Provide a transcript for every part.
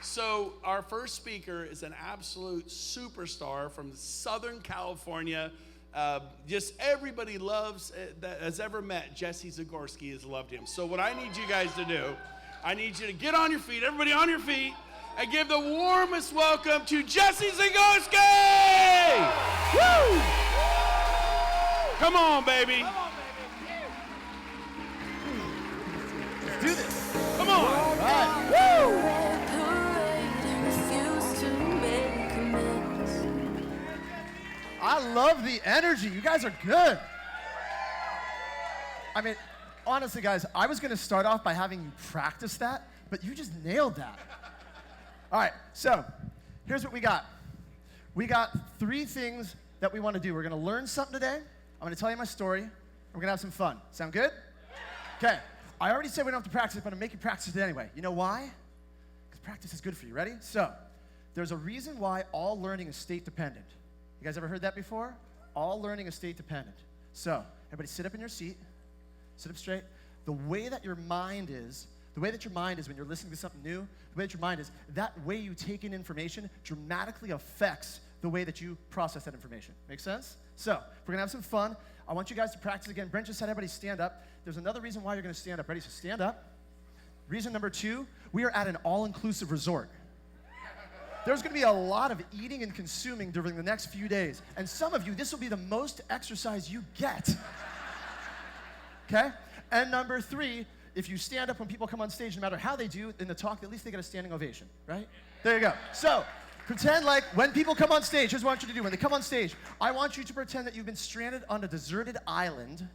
So our first speaker is an absolute superstar from Southern California. Just everybody loves that has ever met Jesse Zagorsky has loved him. So what I need you guys to do, I need you to get on your feet, everybody on your feet, and give the warmest welcome to Jesse Zagorsky! Woo! Come on, baby. Let's do this. Come on. All right. Woo! I love the energy. You guys are good. I mean, honestly, guys, I was going to start off by having you practice that, but you just nailed that. All right, so here's what we got. We got 3 things that we want to do. We're going to learn something today. I'm going to tell you my story. We're going to have some fun. Sound good? Okay. I already said we don't have to practice it, but I'm going to make you practice it anyway. You know why? Because practice is good for you. Ready? So, there's a reason why all learning is state dependent. You guys ever heard that before? All learning is state dependent. So, everybody sit up in your seat. Sit up straight. The way that your mind is when you're listening to something new, the way that your mind is, that way you take in information dramatically affects the way that you process that information. Make sense? So, we're gonna have some fun. I want you guys to practice again. Brent just had everybody stand up. There's another reason why you're gonna stand up. Ready? So stand up. Reason number 2, we are at an all-inclusive resort. There's gonna be a lot of eating and consuming during the next few days. And some of you, this will be the most exercise you get. Okay? And number 3, if you stand up when people come on stage, no matter how they do in the talk, at least they get a standing ovation, right? There you go. So, pretend like when people come on stage, here's what I want you to do. When they come on stage, I want you to pretend that you've been stranded on a deserted island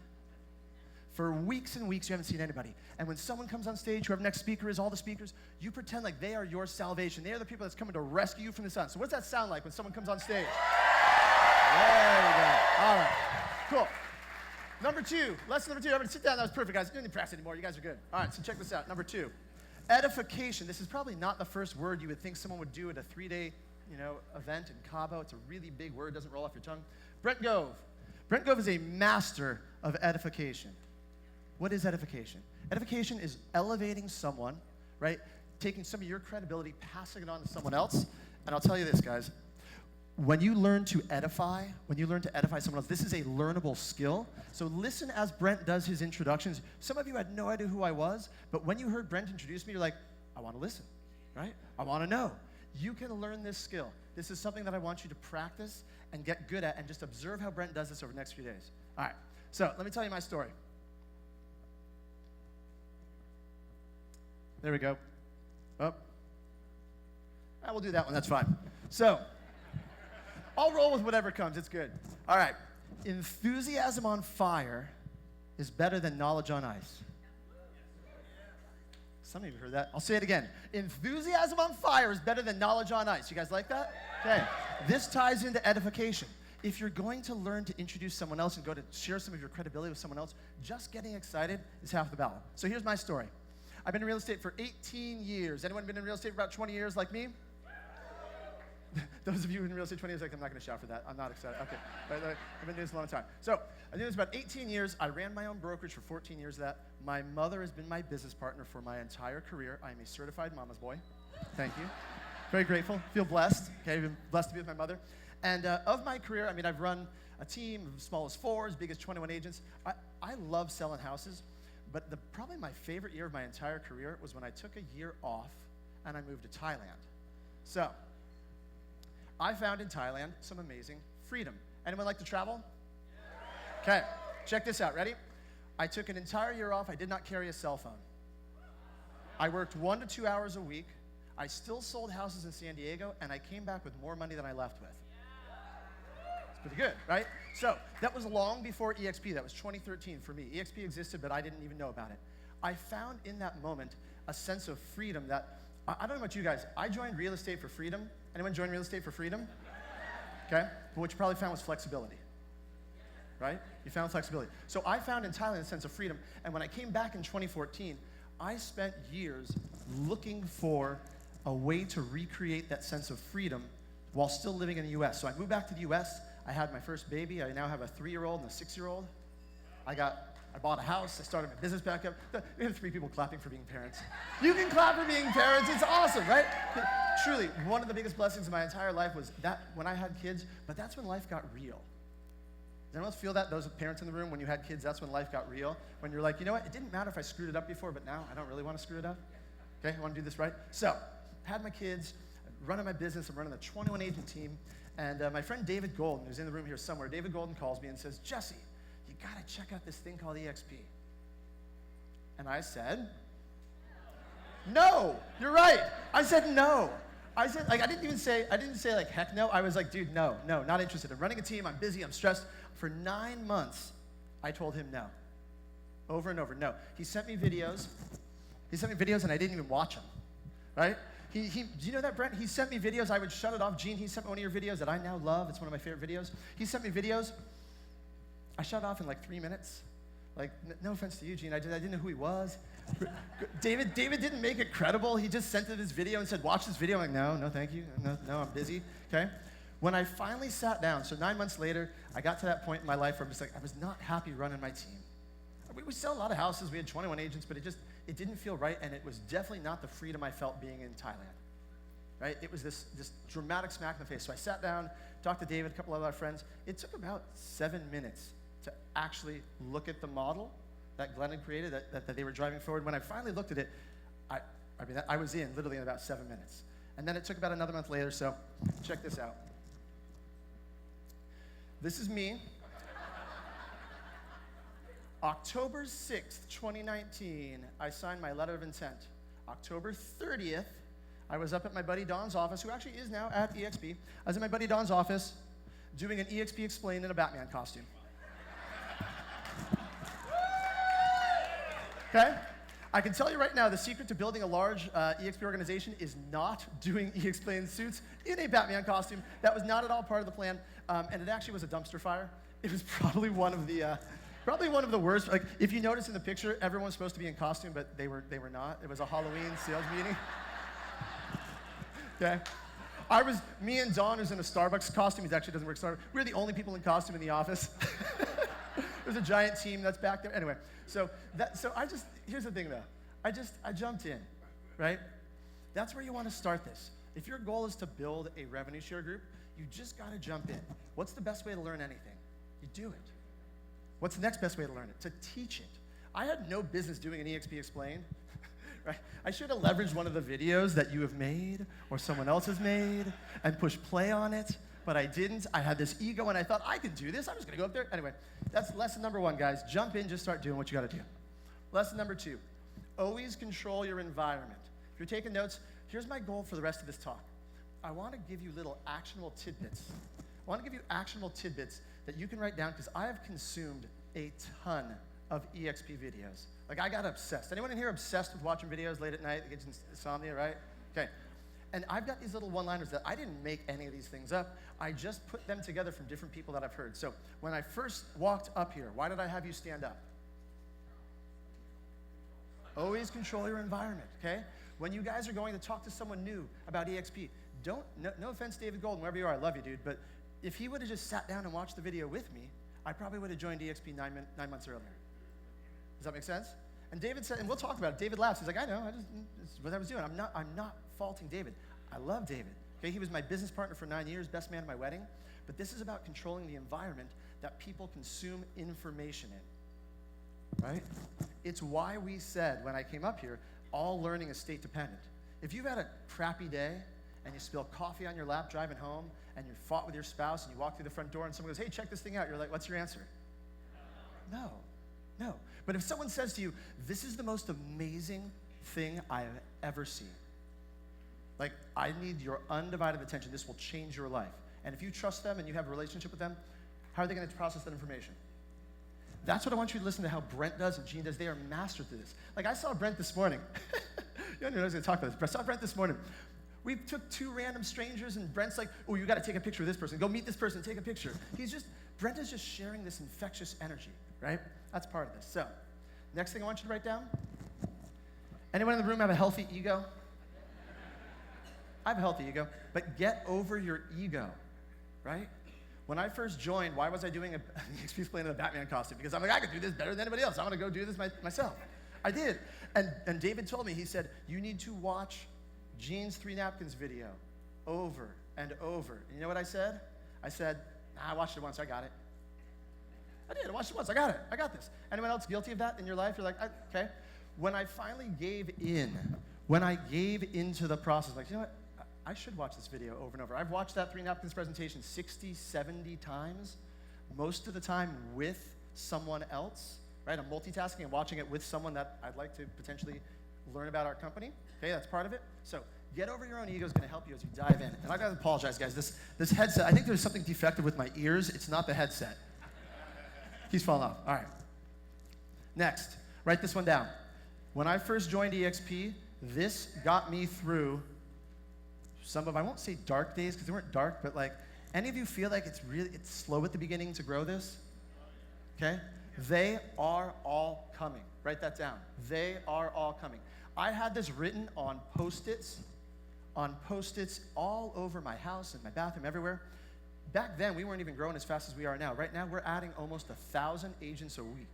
for weeks and weeks, you haven't seen anybody. And when someone comes on stage, whoever the next speaker is, all the speakers, you pretend like they are your salvation. They are the people that's coming to rescue you from this island. So what does that sound like when someone comes on stage? There we go. All right, cool. Number 2, lesson number 2, everybody sit down. That was perfect, guys. You don't need to practice anymore. You guys are good. All right, so check this out. Number 2, edification. This is probably not the first word you would think someone would do at a 3-day, event in Cabo. It's a really big word. Doesn't roll off your tongue. Brent Gove. Brent Gove is a master of edification. What is edification? Edification is elevating someone, right? Taking some of your credibility, passing it on to someone else. And I'll tell you this, guys. When you learn to edify someone else, this is a learnable skill. So listen as Brent does his introductions. Some of you had no idea who I was, but when you heard Brent introduce me, you're like, I want to listen, right? I want to know. You can learn this skill. This is something that I want you to practice and get good at, and just observe how Brent does this over the next few days. All right, so let me tell you my story. There we go. Oh. We'll do that one, that's fine. So, I'll roll with whatever comes, it's good. All right, enthusiasm on fire is better than knowledge on ice. Some of you heard that. I'll say it again. Enthusiasm on fire is better than knowledge on ice. You guys like that? Okay. This ties into edification. If you're going to learn to introduce someone else and go to share some of your credibility with someone else, just getting excited is half the battle. So here's my story. I've been in real estate for 18 years. Anyone been in real estate for about 20 years like me? Those of you in real estate 20 years, I'm not going to shout for that. I'm not excited. Okay. I've been doing this a long time. So I've been doing this about 18 years. I ran my own brokerage for 14 years of that. My mother has been my business partner for my entire career. I am a certified mama's boy. Thank you. Very grateful. Feel blessed. Okay, I've been blessed to be with my mother. And of my career, I've run a team of small as 4, as big as 21 agents. I love selling houses. But probably my favorite year of my entire career was when I took a year off and I moved to Thailand. So, I found in Thailand some amazing freedom. Anyone like to travel? Okay, check this out. Ready? I took an entire year off. I did not carry a cell phone. I worked 1 to 2 hours a week. I still sold houses in San Diego, and I came back with more money than I left with. It's pretty good, right? So that was long before EXP. That was 2013 for me. EXP existed, but I didn't even know about it. I found in that moment a sense of freedom that, I don't know about you guys, I joined real estate for freedom. Anyone join real estate for freedom? Okay, but what you probably found was flexibility, right? You found flexibility. So I found in Thailand a sense of freedom, and when I came back in 2014, I spent years looking for a way to recreate that sense of freedom while still living in the US. So I moved back to the US. I had my first baby. I now have a 3-year-old and a 6-year-old. I got I bought a house. I started my business back up. We have 3 people clapping for being parents. You can clap for being parents. It's awesome, right? Truly, one of the biggest blessings of my entire life was that when I had kids, but that's when life got real. Does anyone else feel that? Those parents in the room, when you had kids, that's when life got real. When you're like, you know what? It didn't matter if I screwed it up before, but now I don't really want to screw it up. Okay, I want to do this right. So, had my kids, running my business. I'm running the 21 agent team. And my friend David Golden, who's in the room here somewhere, David Golden calls me and says, Jesse, you got to check out this thing called EXP. And I said, no, you're right. I said no. I said, like, I didn't say like, heck no. I was like, dude, no, not interested. I'm running a team, I'm busy, I'm stressed. For 9 months, I told him no. Over and over, no. He sent me videos. And I didn't even watch them, right? Do you know that, Brent? He sent me videos. I would shut it off. Gene, he sent me one of your videos that I now love. It's one of my favorite videos. He sent me videos. I shut it off in like 3 minutes. Like, no offense to you, Gene. I didn't know who he was. David didn't make it credible. He just sent it his video and said, watch this video. I'm like, no, thank you. No, I'm busy, okay? When I finally sat down, so 9 months later, I got to that point in my life where I'm just like, I was not happy running my team. We sell a lot of houses. We had 21 agents, but it didn't feel right, and it was definitely not the freedom I felt being in Thailand, right? It was this dramatic smack in the face. So I sat down, talked to David, a couple of other friends. It took about 7 minutes to actually look at the model that Glenn had created, that they were driving forward. When I finally looked at it, I was in literally in about 7 minutes. And then it took about another month later, so check this out. This is me. October 6th, 2019, I signed my letter of intent. October 30th, I was up at my buddy Don's office, who actually is now at EXP. I was at my buddy Don's office doing an EXP Explained in a Batman costume. Okay? I can tell you right now, the secret to building a large EXP organization is not doing E-Explained suits in a Batman costume. That was not at all part of the plan, and it actually was a dumpster fire. It was probably one of the worst. Like, if you notice in the picture, everyone was supposed to be in costume, but they were not. It was a Halloween sales meeting. Okay? Me and Don, who's in a Starbucks costume. He actually doesn't work at Starbucks. We're the only people in costume in the office. There's a giant team that's back there. Anyway, here's the thing though. I jumped in, right? That's where you want to start this. If your goal is to build a revenue share group, you just got to jump in. What's the best way to learn anything? You do it. What's the next best way to learn it? To teach it. I had no business doing an EXP Explained, right? I should have leveraged one of the videos that you have made or someone else has made and pushed play on it, but I didn't. I had this ego and I thought, I could do this. I'm just gonna go up there. Anyway, that's lesson number 1, guys. Jump in, just start doing what you gotta do. Lesson number 2, always control your environment. If you're taking notes, here's my goal for the rest of this talk. I wanna give you little actionable tidbits. I wanna give you actionable tidbits that you can write down, because I have consumed a ton of EXP videos. Like, I got obsessed. Anyone in here obsessed with watching videos late at night? It gets insomnia, right? Okay. And I've got these little one-liners that I didn't make any of these things up. I just put them together from different people that I've heard. So when I first walked up here, why did I have you stand up? Always control your environment, okay? When you guys are going to talk to someone new about EXP, no offense, David Golden, wherever you are, I love you, dude, but if he would have just sat down and watched the video with me, I probably would have joined EXP 9 months earlier. Does that make sense? And David said, and we'll talk about it. David laughs. He's like, I know. This is what I was doing. I'm not faulting David. I love David. Okay, he was my business partner for 9 years, best man at my wedding. But this is about controlling the environment that people consume information in. Right? It's why we said when I came up here, all learning is state dependent. If you've had a crappy day and you spill coffee on your lap driving home, and you fought with your spouse, and you walk through the front door, and someone goes, hey, check this thing out. You're like, what's your answer? No. But if someone says to you, this is the most amazing thing I have ever seen. Like, I need your undivided attention. This will change your life. And if you trust them and you have a relationship with them, how are they going to process that information? That's what I want you to listen to how Brent does and Gene does. They are masters at this. Like, I saw Brent this morning. You don't know I was going to talk about this, but I saw Brent this morning. We took 2 random strangers, and Brent's like, oh, you got to take a picture with this person. Go meet this person, take a picture. Brent is just sharing this infectious energy, right? That's part of this. So, next thing I want you to write down. Anyone in the room have a healthy ego? I have a healthy ego, but get over your ego, right? When I first joined, why was I doing an EXP explainer in a Batman costume? Because I'm like, I could do this better than anybody else. I'm gonna go do this myself. I did. And David told me, he said, you need to watch Gene's 3 napkins video over and over. And you know what I said? I said, nah, I watched it once, I got it. I did, I watched it once, I got it, I got this. Anyone else guilty of that in your life? You're like, okay. When I finally gave into the process, like, you know what? I should watch this video over and over. I've watched that 3 napkins presentation 60, 70 times, most of the time with someone else, right? I'm multitasking and watching it with someone that I'd like to potentially learn about our company. Okay, that's part of it. So get over your own ego is gonna help you as you dive in. And I gotta apologize, guys. This headset, I think there's something defective with my ears. It's not the headset. Keeps falling off. All right. Next, write this one down. When I first joined EXP, this got me through some of, I won't say dark days, because they weren't dark, but like, any of you feel like it's slow at the beginning to grow this? Okay? They are all coming. Write that down. They are all coming. I had this written on Post-its all over my house and my bathroom, everywhere. Back then, we weren't even growing as fast as we are now. Right now, we're adding almost 1,000 agents a week.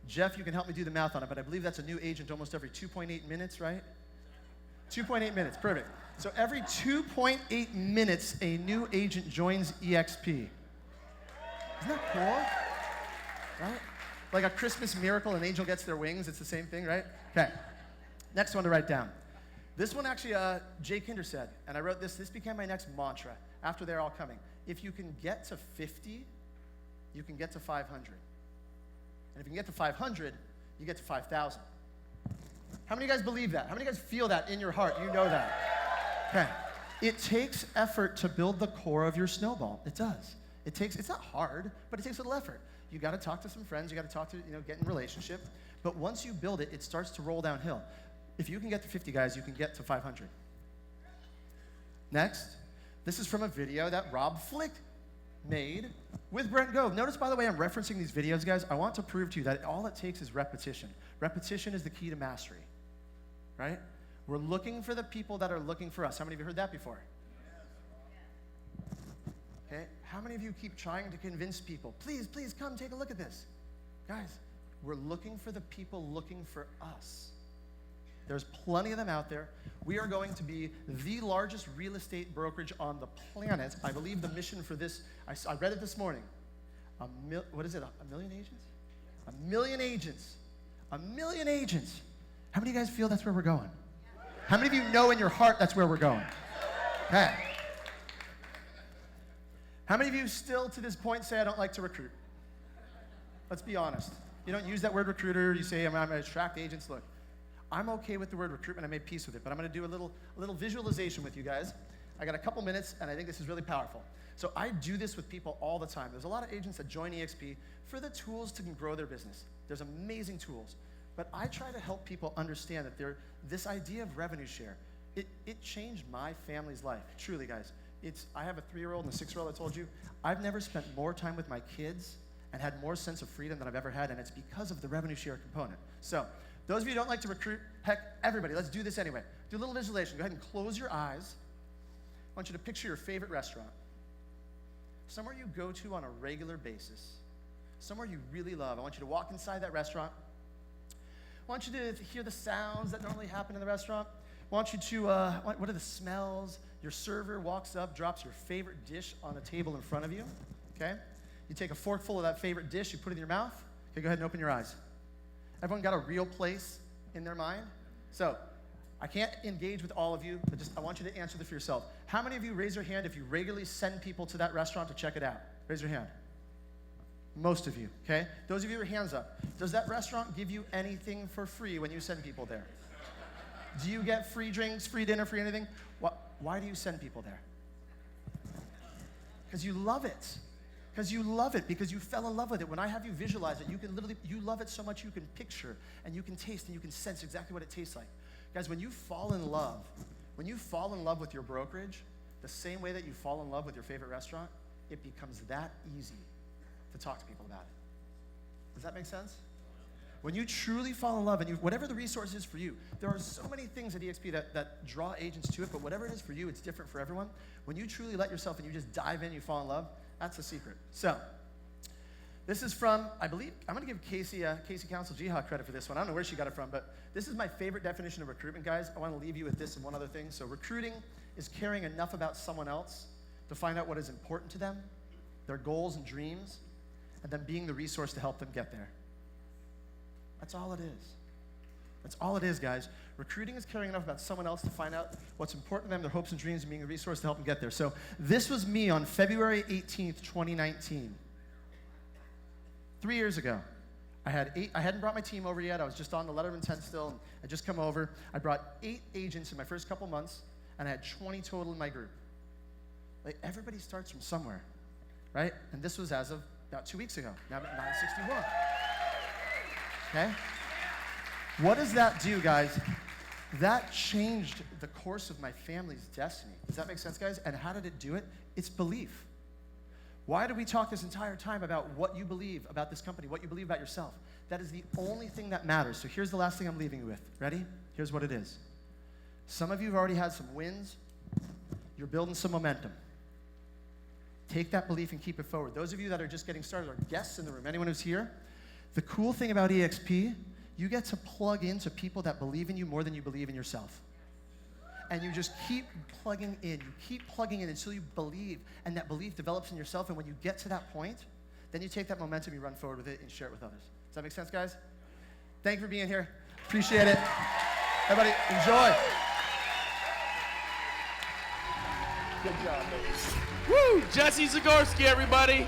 Jeff, you can help me do the math on it, but I believe that's a new agent almost every 2.8 minutes, right? 2.8 minutes, perfect. So every 2.8 minutes, a new agent joins EXP. Isn't that cool? Right? Like a Christmas miracle, an angel gets their wings, it's the same thing, right? Okay, next one to write down. This one actually, Jay Kinder said, and I wrote this became my next mantra after they're all coming. If you can get to 50, you can get to 500. And if you can get to 500, you get to 5,000. How many of you guys believe that? How many of you guys feel that in your heart? You know that. Okay. It takes effort to build the core of your snowball. It does. It's not hard, but it takes a little effort. You got to talk to some friends. You got to talk to, get in a relationship. But once you build it, it starts to roll downhill. If you can get to 50 guys, you can get to 500. Next, this is from a video that Rob Flick made with Brent Gove. Notice, by the way, I'm referencing these videos, guys. I want to prove to you that all it takes is repetition. Repetition is the key to mastery, right? We're looking for the people that are looking for us. How many of you heard that before? Okay, how many of you keep trying to convince people, please, please come take a look at this? Guys, we're looking for the people looking for us. There's plenty of them out there. We are going to be the largest real estate brokerage on the planet. I believe the mission for this, I read it this morning. What is it, a million agents? A million agents. A million agents. How many of you guys feel that's where we're going? How many of you know in your heart that's where we're going? Okay. How many of you still to this point say, I don't like to recruit? Let's be honest. You don't use that word recruiter. You say, I'm going to attract agents. Look, I'm okay with the word recruitment. I made peace with it, but I'm going to do a little visualization with you guys. I got a couple minutes, and I think this is really powerful. So I do this with people all the time. There's a lot of agents that join EXP for the tools to grow their business. There's amazing tools. But I try to help people understand that this idea of revenue share, it changed my family's life. Truly, guys. I have a 3-year-old and a 6-year-old, I told you. I've never spent more time with my kids and had more sense of freedom than I've ever had, and it's because of the revenue share component. So, those of you who don't like to recruit, heck, everybody, let's do this anyway. Do a little visualization. Go ahead and close your eyes. I want you to picture your favorite restaurant. Somewhere you go to on a regular basis. Somewhere you really love. I want you to walk inside that restaurant. I want you to hear the sounds that normally happen in the restaurant. I want you to, what are the smells? Your server walks up, drops your favorite dish on a table in front of you, okay? You take a forkful of that favorite dish, you put it in your mouth. Okay, go ahead and open your eyes. Everyone got a real place in their mind? So, I can't engage with all of you, but I want you to answer this for yourself. How many of you, raise your hand if you regularly send people to that restaurant to check it out? Raise your hand. Most of you, okay? Those of you with your hands up. Does that restaurant give you anything for free when you send people there? Do you get free drinks, free dinner, free anything? Why do you send people there? Because you love it. Because you love it, because you fell in love with it. When I have you visualize it, you love it so much you can picture, and you can taste, and you can sense exactly what it tastes like. Guys, when you fall in love with your brokerage, the same way that you fall in love with your favorite restaurant, it becomes that easy to talk to people about it. Does that make sense? When you truly fall in love, and whatever the resource is for you, there are so many things at EXP that draw agents to it, but whatever it is for you, it's different for everyone. When you truly let yourself and you just dive in, you fall in love, That's the secret. So, this is from, I believe, I'm going to give Casey Council Jihad credit for this one. I don't know where she got it from, but this is my favorite definition of recruitment, guys. I want to leave you with this and one other thing. So, recruiting is caring enough about someone else to find out what is important to them, their goals and dreams, and then being the resource to help them get there. That's all it is. That's all it is, guys. Recruiting is caring enough about someone else to find out what's important to them, their hopes and dreams, and being a resource to help them get there. So this was me on February 18th, 2019. 3 years ago. I hadn't brought my team over yet. I was just on the letter of intent still. And I just come over. I brought 8 agents in my first couple months, and I had 20 total in my group. Like, everybody starts from somewhere, right? And this was as of about 2 weeks ago. Now I'm at 961. Okay? What does that do, guys? That changed the course of my family's destiny. Does that make sense, guys? And how did it do it? It's belief. Why do we talk this entire time about what you believe about this company, what you believe about yourself? That is the only thing that matters. So here's the last thing I'm leaving you with. Ready? Here's what it is. Some of you have already had some wins. You're building some momentum. Take that belief and keep it forward. Those of you that are just getting started, or guests in the room, anyone who's here, the cool thing about EXP, you get to plug into people that believe in you more than you believe in yourself. And you just keep plugging in. You keep plugging in until you believe, and that belief develops in yourself. And when you get to that point, then you take that momentum, you run forward with it, and share it with others. Does that make sense, guys? Thank you for being here. Appreciate it. Everybody, enjoy. Good job, baby. Woo! Jesse Zagorsky, everybody.